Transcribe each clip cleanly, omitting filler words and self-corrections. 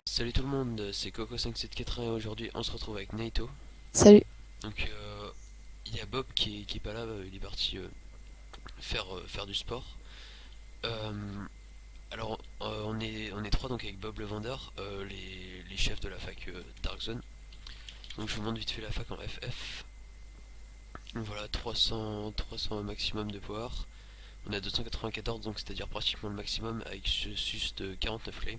Salut tout le monde, c'est Coco5781 et aujourd'hui on se retrouve avec Naito. Salut. Donc il y a Bob qui est pas là, il est parti faire du sport. Euh, alors on est trois donc avec Bob le vendeur, les chefs de la fac Dark Zone. Donc je vous montre vite fait la fac en FF. Donc voilà, 300 maximum de power. On a 294 donc c'est à dire pratiquement le maximum avec juste 49 clés.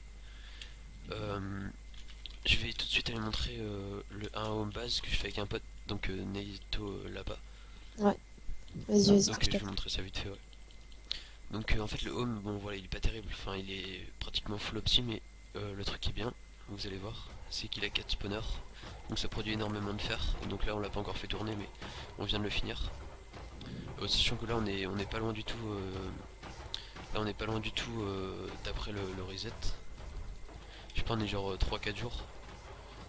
Je vais tout de suite aller montrer un home base que je fais avec un pote, donc Naito là-bas. Ouais, vas-y, Donc je je vais t'attends. montrer ça vite fait, ouais. Donc en fait le home, bon voilà, il est pas terrible, enfin il est pratiquement full opti, mais le truc qui est bien, vous allez voir, c'est qu'il a 4 spawners, donc ça produit énormément de fer, et donc là on l'a pas encore fait tourner, mais on vient de le finir. Sachant que là on est pas loin du tout, là on est pas loin du tout d'après le reset. Je sais pas, on est genre 3-4 jours.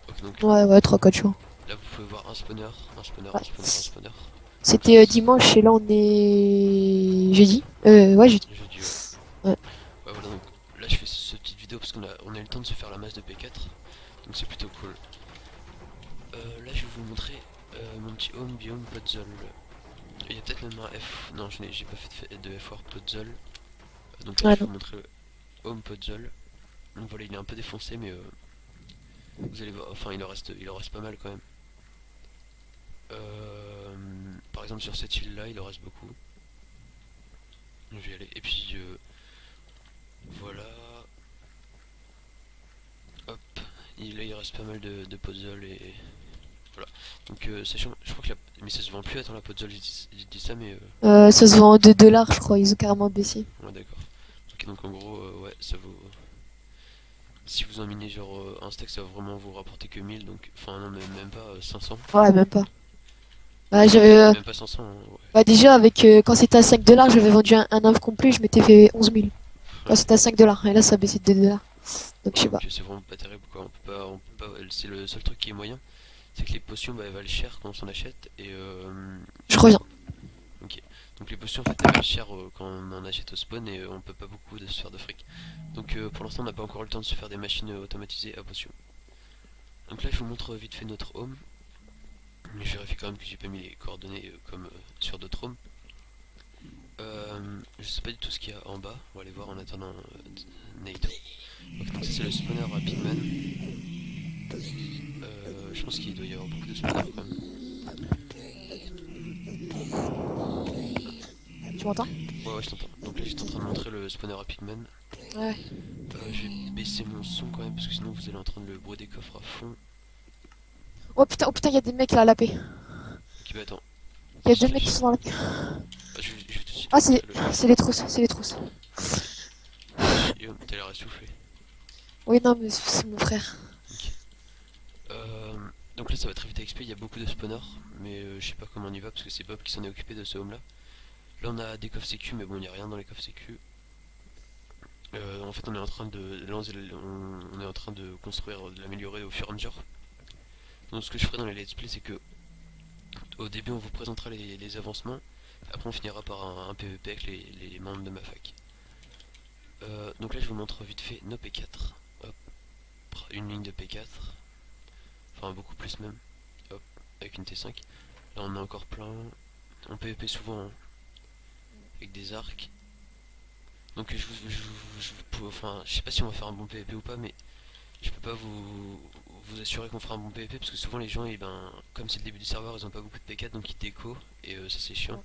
Ok, donc Ouais, 3-4 jours. là vous pouvez voir un spawner, un spawner, Ouais. un spawner, un spawner. Donc ça C'était dimanche et là on est jeudi. Ouais, jeudi. jeudi, ouais. Ouais. Ouais, voilà, donc là je fais cette petite vidéo parce qu'on a eu le temps de se faire la masse de P4, donc c'est plutôt cool. Là je vais vous montrer mon petit home biome puzzle. Il y a peut-être même un F. Non, j'ai pas fait de F war puzzle. Donc là Ouais, je vais non. vous montrer le home puzzle. Donc voilà, il est un peu défoncé, mais vous allez voir, enfin il en reste pas mal quand même. Par exemple sur cette île là, il en reste beaucoup. Je vais y aller. Et puis voilà. Hop. Là il reste pas mal de puzzles et voilà. Donc sachant, je crois que mais ça se vend plus, attends la puzzle, j'ai dit ça mais Ça se vend 2 dollars, je crois. Ils ont carrément baissé. ouais d'accord. Ok, donc en gros ouais ça vaut, si vous en minez genre un stack ça va vraiment vous rapporter que 1000, donc enfin non mais même pas 500. Ouais, même pas. Bah, Même, j'avais. même pas 500 hein, ouais. Bah, déjà, avec quand c'était à 5 dollars, j'avais vendu un œuf complet, je m'étais fait 11 000. Quand Ouais. c'était à 5 dollars. Et là, ça a baissé de 2 dollars. Donc, je Ouais, sais donc pas. c'est vraiment pas terrible quoi, on peut pas, c'est le seul truc qui est moyen, c'est que les potions bah, elles valent cher quand on s'en achète et Je reviens. ok. Donc les potions en fait elles valent cher quand on en achète au spawn et on peut pas beaucoup de se faire de fric. Donc pour l'instant on n'a pas encore eu le temps de se faire des machines automatisées à potions. Donc là je vous montre vite fait notre home. Mais je vérifie quand même que j'ai pas mis les coordonnées comme sur d'autres homes. Je sais pas du tout ce qu'il y a en bas, on va aller voir en attendant Naito. Ok, donc ça c'est le spawner à Pigman. Je pense qu'il doit y avoir beaucoup de spawners quand même. Tu m'entends? Ouais, je t'entends. Donc là j'étais en train de montrer le spawner à Pigman. Ouais. Je vais baisser mon son quand même parce que sinon vous allez en train de le bruit des coffres à fond. Oh putain, il y a des mecs là à la paix. Ok, bah attends, Il y a 2 mecs qui slash. sont dans la paix. Je vais tout de suite Ah, vous montrer le c'est les trousses, c'est les trousses. slash et t'as l'air essoufflé. Oui, non, mais c'est mon frère. Ok. Donc là ça va très vite à XP, il y a beaucoup de spawners, mais je sais pas comment on y va parce que c'est Bob qui s'en est occupé de ce home là. Là on a des coffres sécu mais bon il n'y a rien dans les coffres sécu. En fait on est en train on est en train de construire, de l'améliorer au fur et à mesure. Donc ce que je ferai dans les let's play c'est que au début on vous présentera les avancements, après on finira par un PVP avec les membres de ma fac. Donc là je vous montre vite fait nos P4. Hop, une ligne de P4, enfin beaucoup plus même. Hop, avec une T5. Là on a encore plein. On PVP souvent hein, avec des arcs. Donc enfin je sais pas si on va faire un bon PVP ou pas, mais je peux pas vous assurer qu'on fera un bon PVP parce que souvent les gens, et ben, comme c'est le début du serveur, ils ont pas beaucoup de P4 donc ils déco et ça c'est chiant.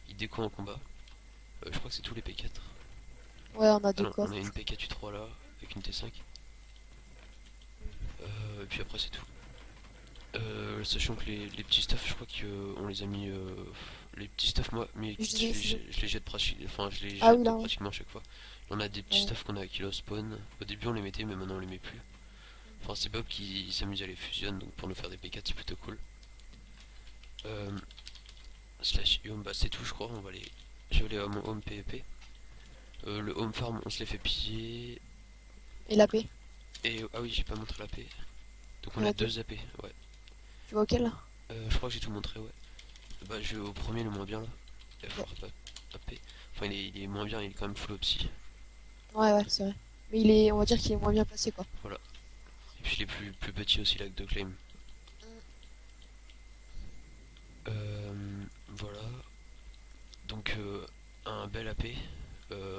Ils déco en combat. Je crois que c'est tous les P4. Ouais, on a Ah deux non, on a coffres. une P4 U3 là avec une T5. Et puis après c'est tout. Sachant que les petits stuff, je crois qu'on les a mis. Les petits stuff, moi, mais Je disais, je les jette pratiquement, enfin, je les Ah oui, jette là, ouais. pratiquement à chaque fois. On a des petits Ouais. stuff qu'on a qui spawn. Au début on les mettait, mais maintenant on les met plus. Enfin, c'est Bob qui s'amuse à les fusionner, donc pour nous faire des P4 c'est plutôt cool. Slash home, bah c'est tout, je crois. Je vais aller à mon home PvP. Le home farm, on se les fait piller. Et la paix. Et ah oui, j'ai pas montré la P. Donc on Et a la paix. deux AP, ouais. Tu vois auquel là? Je crois que j'ai tout montré, ouais. Bah, je vais au premier, le moins bien là. Ouais, F, AP. Enfin, il est moins bien, il est quand même full psy. ouais, c'est vrai. Mais il est, on va dire qu'il est moins bien placé, quoi. Voilà. Et puis il est plus petit aussi, l'acte de claim. Voilà. Donc un bel AP.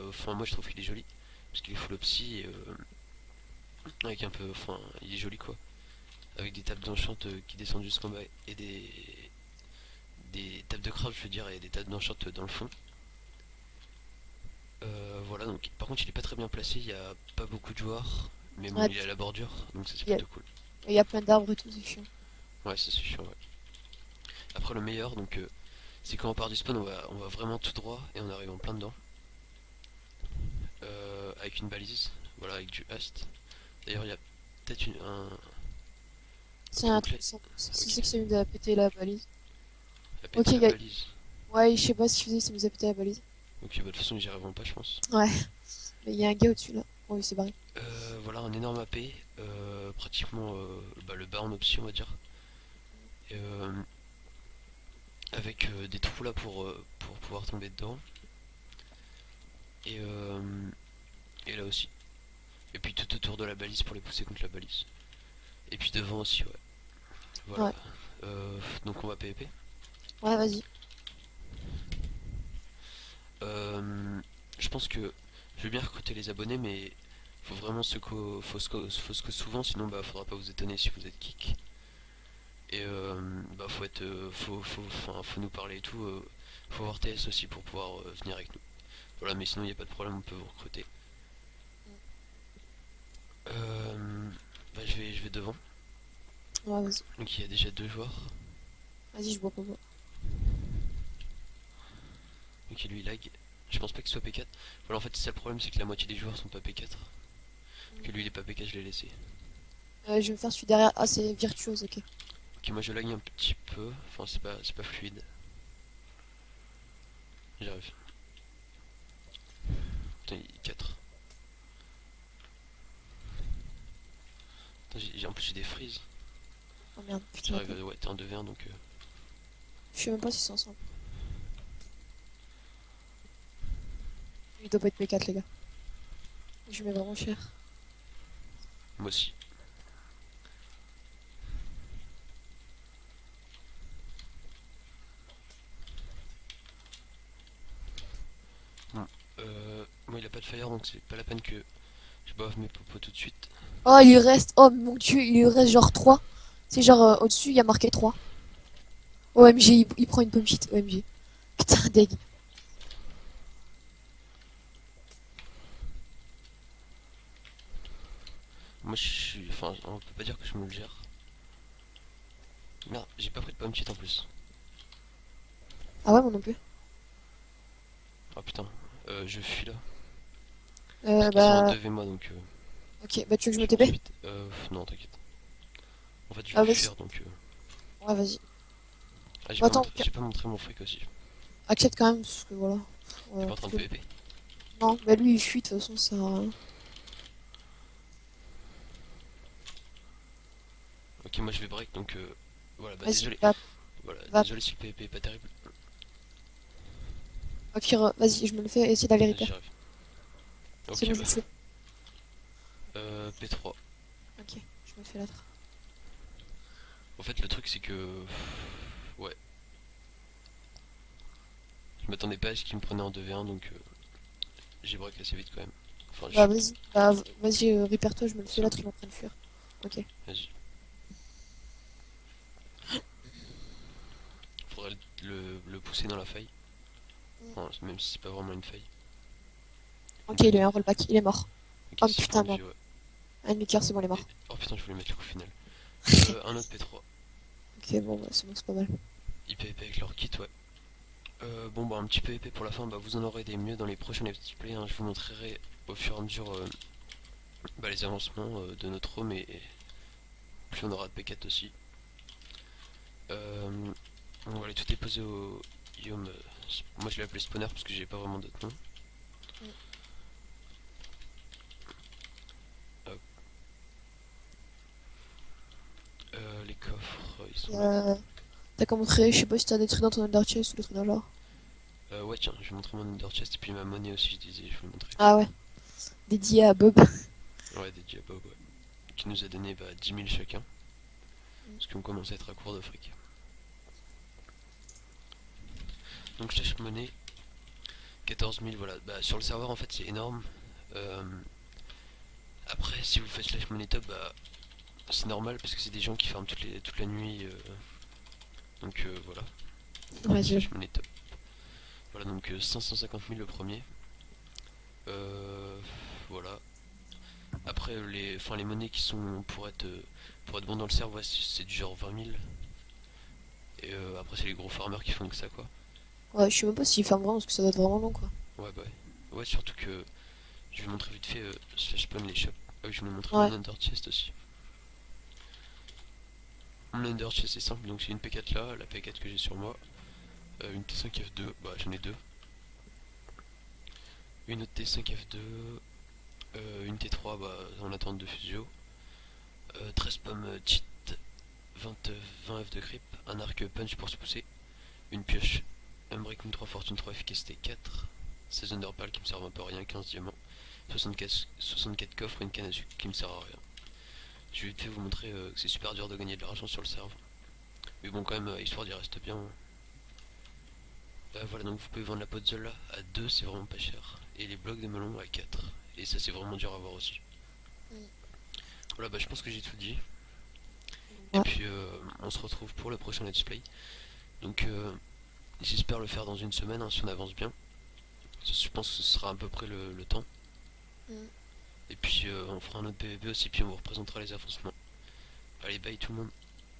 Enfin moi je trouve qu'il est joli. Parce qu'il est full opsi et avec un peu. Enfin il est joli quoi. Avec des tables d'enchant qui descendent jusqu'en bas et des tables de craft je veux dire et des tables d'enchant dans le fond. Voilà donc par contre il est pas très bien placé, il y a pas beaucoup de joueurs. Mais bon Ouais, il est à la bordure donc ça c'est il y a, plutôt cool. il y a plein d'arbres et tout, c'est chiant. Ouais ça c'est chiant ouais. Après le meilleur donc c'est quand on part du spawn on va vraiment tout droit et on arrive en plein dedans. Avec une balise, voilà avec du hast. D'ailleurs il y a peut-être un C'est un truc truc, clé. c'est Ok. que ça nous a pété la balise. A Ok, pété la balise. ouais, je sais pas si je faisais, ça nous a pété la balise. Ok bah de toute façon j'y arriveront pas je pense. Ouais, mais il y a un gars au-dessus là. Oh, il s'est barré. Voilà un énorme AP, pratiquement bah, le bas en option on va dire. Et, avec des trous là pour pouvoir tomber dedans. Et, et là aussi. Et puis tout autour de la balise pour les pousser contre la balise. Et puis devant aussi ouais. Voilà. Ouais, Donc on va PvP. ouais, vas-y. Je pense que je vais bien recruter les abonnés, mais faut vraiment faut se souvent, sinon bah faudra pas vous étonner si vous êtes kick. Et bah faut être, faut nous parler et tout. Faut avoir TS aussi pour pouvoir venir avec nous. Voilà, mais sinon il n'y a pas de problème, on peut vous recruter. Bah je vais devant. Ouais, vas-y. Donc il y a déjà deux joueurs. Vas-y, je bois pas. Donc lui il lag. Je pense pas qu'il soit P4. Voilà, en fait c'est ça le problème, c'est que la moitié des joueurs sont pas P4. Que lui il est pas P4, je l'ai laissé. Je vais me faire celui derrière. Ah, c'est virtuose, ok. Ok, moi je lag un petit peu. Enfin c'est pas fluide. J'arrive. Putain, il est 4. En plus j'ai des freezes. Oh merde, putain. J'arrive, ouais, t'es en 2v1 donc. Je sais même pas si c'est ensemble. Il doit pas être P4, les gars. Je mets vraiment cher. Moi aussi. Bon. Moi il a pas de fire donc c'est pas la peine que je boive mes popos tout de suite. Oh, il lui reste. Oh mon dieu, il lui reste genre 3. C'est genre au-dessus, il y a marqué 3. OMG, il prend une pomme shit. OMG. Putain, deg. Moi je suis. Enfin, on peut pas dire que je me le gère. Merde, j'ai pas pris de pomme cheat en plus. Ah ouais, moi non plus. Oh putain, je fuis là. Parce qu'ils sont à Bah. 2v moi donc. Ok, bah tu veux que je Je me pense TP? vite. Non, t'inquiète. En fait, je Ah, vais vas-y. fuir donc. Ouais, vas-y. Ah, Bah, attends, j'ai pas montré mon fric aussi. accepte quand même, parce que voilà. T'es Ouais, pas en train de PvP. non, bah lui il fuit, de toute façon, ça. Ok, moi je vais break donc. Voilà, bah Vas-y, désolé. va, Voilà, va. désolé si le PvP est pas terrible. Au pire, vas-y, je me le fais, essayer d'aller Vas-y, repair. j'arrive. C'est Ok, bon, je bah. le fais. P3. Ok, je me fais l'autre. En fait, le truc c'est que. Ouais. Je m'attendais pas à ce qu'il me prenait en 2v1 donc. J'ai break assez vite quand même. Enfin, Bah, j'ai. vas-y, bah, vas-y, repair-toi, je me le fais C'est l'autre, bon, il est en train de fuir. Ok. vas-y. Faudrait le pousser dans la faille. Enfin, même si c'est pas vraiment une faille. Ok, il a eu un rollback, il est mort. Ok, Oh c'est putain, bon, merde. ouais. Un demi-cœur, c'est bon, il est mort. Oh putain, je voulais mettre le coup final. Un autre P3. Ok, bon, bah, c'est bon, c'est pas mal. IPP avec leur kit, ouais. Bon, bah, un petit PvP pour la fin, bah, vous en aurez des mieux dans les prochains let's play. Hein. Je vous montrerai au fur et à mesure bah, les avancements de notre home et plus on aura de P4 aussi. Bon, voilà, tout est posé au Yom. Moi je l'ai appelé spawner parce que j'ai pas vraiment d'autre nom. Hop. Les coffres, ils sont là. T'as qu'à montrer, je sais pas si t'as des trucs dans ton under chest ou des trucs dans le genre. Ouais, tiens, je vais montrer mon Ender Chest et puis ma monnaie aussi, je disais, je vais vous montrer. Ah ouais, dédié à Bob. Ouais, des Diabob, ouais. Qui nous a donné 10 000 chacun. Parce qu'on commence à être à court de fric. Donc Flash Money, 14 000, voilà. Sur le serveur, en fait, c'est énorme. Euh, Après, si vous faites Flash Money Top, c'est normal parce que c'est des gens qui farment toute la nuit. Donc voilà, Ouais, je... Flash Money Top. Voilà, donc 550 000 le premier. Voilà. Après, les monnaies qui sont pour être bon dans le serve, ouais, c'est du genre 20 000. Et après, c'est les gros farmers qui font que ça, quoi. Ouais, je sais même pas s'il ferme vraiment parce que ça doit être vraiment long quoi. Ouais, bah ouais. Ouais, surtout que je vais montrer vite fait slash spawn les shops. Ah oui, je vais vous montrer Ouais. mon under chest aussi. Mon under chest est simple, donc c'est une P4 là, la P4 que j'ai sur moi. Une T5F2, bah j'en ai deux. Une autre T5F2, une T3 en attente de fusio. 13 pommes cheat, 20 F de creep, un arc punch pour se pousser, une pioche, un breaking 3 fortune 3 efficacité 4, 16 underpal qui me servent un peu à rien, 15 diamants, 64 coffres et une canne à sucre qui me sert à rien. Je vais vite fait vous montrer que c'est super dur de gagner de l'argent sur le serve. Mais bon, quand même, histoire d'y reste bien. Voilà, donc vous pouvez vendre la puzzle là à 2, c'est vraiment pas cher. Et les blocs de melon à 4. Et ça, c'est vraiment dur à voir aussi. Voilà, je pense que j'ai tout dit. Et Ouais. puis, on se retrouve pour le prochain let's play. Donc, j'espère le faire dans une semaine, hein, si on avance bien. Je pense que ce sera à peu près le temps. Mm. Et puis, on fera un autre PVP aussi, puis on vous représentera les avancements. Allez, bye tout le monde.